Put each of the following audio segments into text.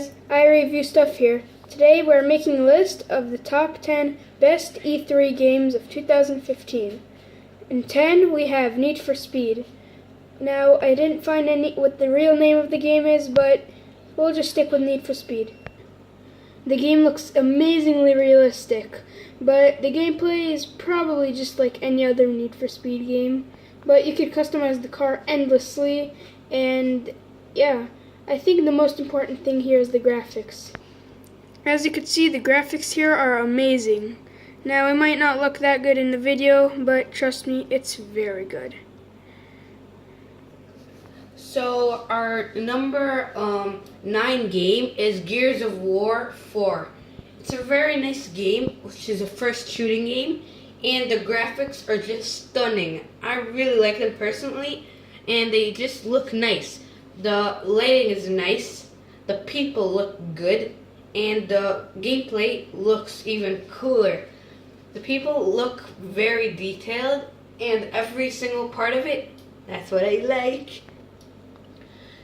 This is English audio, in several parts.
guys, I Review Stuff here. Today we're making a list of the top 10 best E3 games of 2015. In 10 we have Need for Speed. Now I didn't find what the real name of the game is, but we'll just stick with Need for Speed. The game looks amazingly realistic, but the gameplay is probably just like any other Need for Speed game. But you could customize the car endlessly, and yeah, I think the most important thing here is the graphics. As you can see, the graphics here are amazing. Now, it might not look that good in the video, but trust me, it's very good. So our number 9 game is Gears of War 4. It's a very nice game, which is a first shooting game, and the graphics are just stunning. I really like them personally, and they just look nice. The lighting is nice, the people look good, and the gameplay looks even cooler. The people look very detailed, and every single part of it, that's what I like.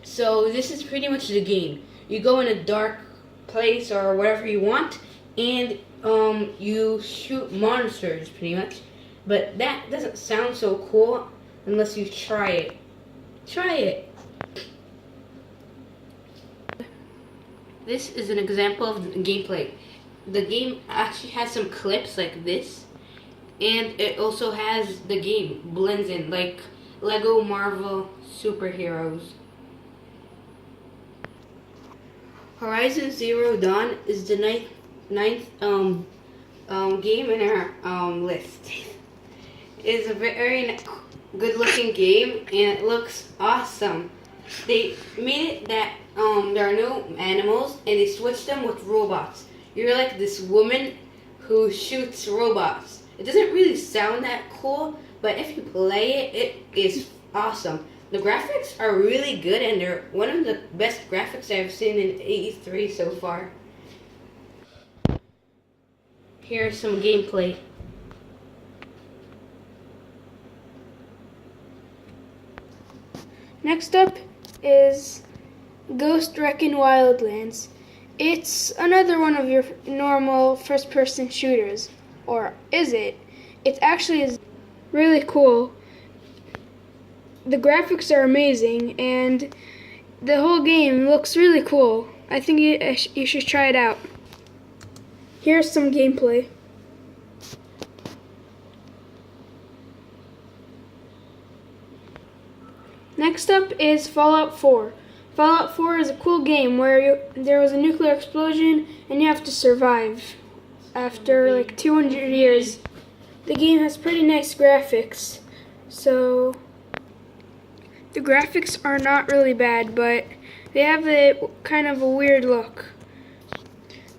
So this is pretty much the game. You go in a dark place or whatever you want, and you shoot monsters pretty much. But that doesn't sound so cool unless you try it. Try it. This is an example of the gameplay. The game actually has some clips like this, and it also has the game blends in like Lego Marvel superheroes. Horizon Zero Dawn is the ninth game in our list. It's a very good looking game, and it looks awesome. They made it that there are no animals, and they switched them with robots. You're like this woman who shoots robots. It doesn't really sound that cool, but if you play it, it is awesome. The graphics are really good, and they're one of the best graphics I've seen in E3 so far. Here's some gameplay. Next up is Ghost Recon Wildlands. It's another one of your normal first-person shooters. Or is it? It actually is really cool. The graphics are amazing, and the whole game looks really cool. I think you should try it out. Here's some gameplay. Next up is Fallout 4. Fallout 4 is a cool game where there was a nuclear explosion and you have to survive after like 200 years. The game has pretty nice graphics, so the graphics are not really bad, but they have a kind of a weird look.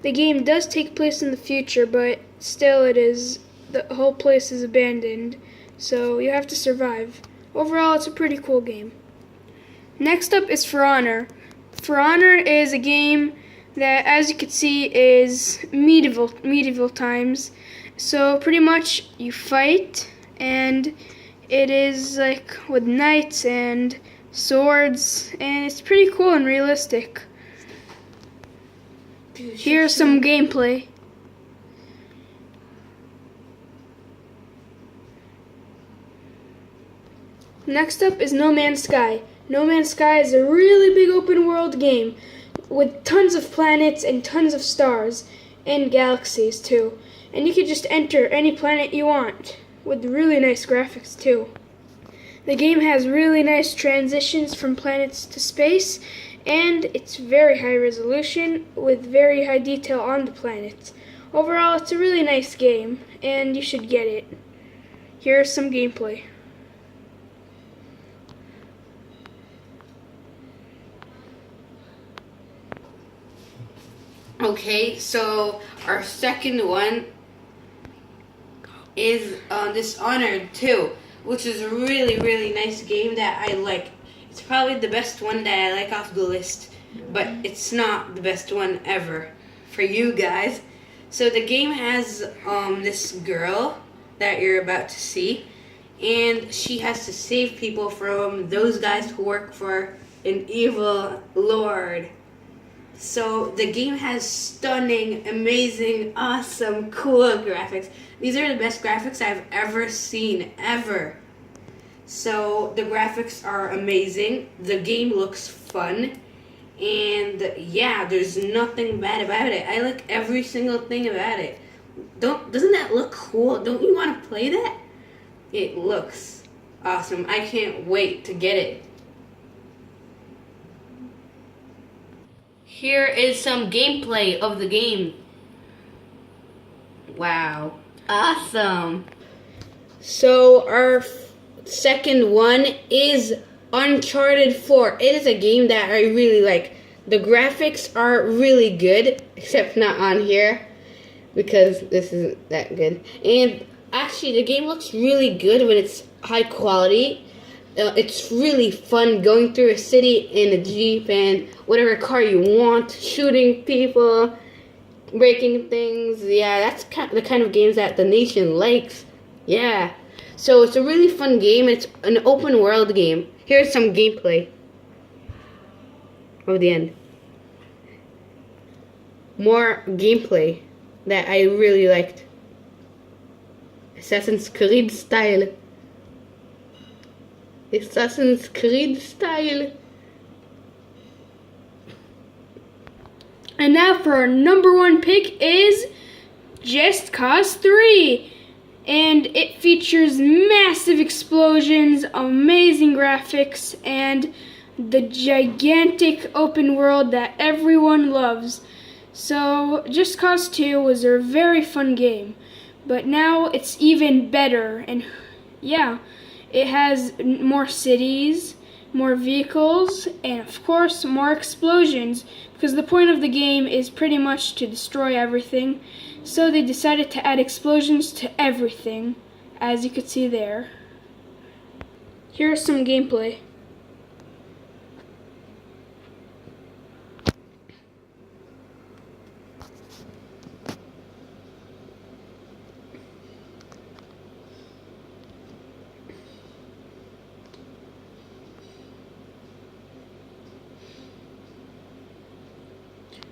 The game does take place in the future, but still the whole place is abandoned, so you have to survive. Overall, it's a pretty cool game. Next up is For Honor. For Honor is a game that, as you can see, is medieval times. So pretty much you fight, and it is like with knights and swords, and it's pretty cool and realistic. Here's some gameplay. Next up is No Man's Sky. No Man's Sky is a really big open world game with tons of planets and tons of stars and galaxies too. And you can just enter any planet you want with really nice graphics too. The game has really nice transitions from planets to space, and it's very high resolution with very high detail on the planets. Overall, it's a really nice game, and you should get it. Here's some gameplay. Okay, so our second one is Dishonored 2, which is a really nice game that I like. It's probably the best one that I like off the list, but it's not the best one ever for you guys. So the game has this girl that you're about to see, and she has to save people from those guys who work for an evil lord. So the game has stunning, amazing, awesome, cool graphics. These are the best graphics I've ever seen, ever. So the graphics are amazing. The game looks fun. And yeah, there's nothing bad about it. I like every single thing about it. Doesn't that look cool? Don't you want to play that? It looks awesome. I can't wait to get it. Here is some gameplay of the game. Wow. Awesome. So our second one is Uncharted 4. It is a game that I really like. The graphics are really good, except not on here because this isn't that good. And actually the game looks really good when it's high quality. It's really fun going through a city in a Jeep and whatever car you want, shooting people, breaking things. Yeah, that's the kind of games that the nation likes. Yeah. So it's a really fun game. It's an open world game. Here's some gameplay of the end. More gameplay that I really liked. Assassin's Creed style. Assassin's Creed style. And now for our number one pick is Just Cause 3. And it features massive explosions, amazing graphics, and the gigantic open world that everyone loves. So Just Cause 2 was a very fun game, but now it's even better. And yeah, it has more cities, more vehicles, and of course more explosions, because the point of the game is pretty much to destroy everything. So they decided to add explosions to everything, as you could see there. Here's some gameplay.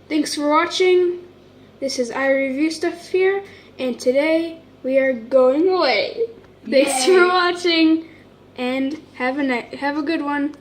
Thanks for watching. This is I Review Stuff here, and today we are going away. Thanks for watching, and have a good one.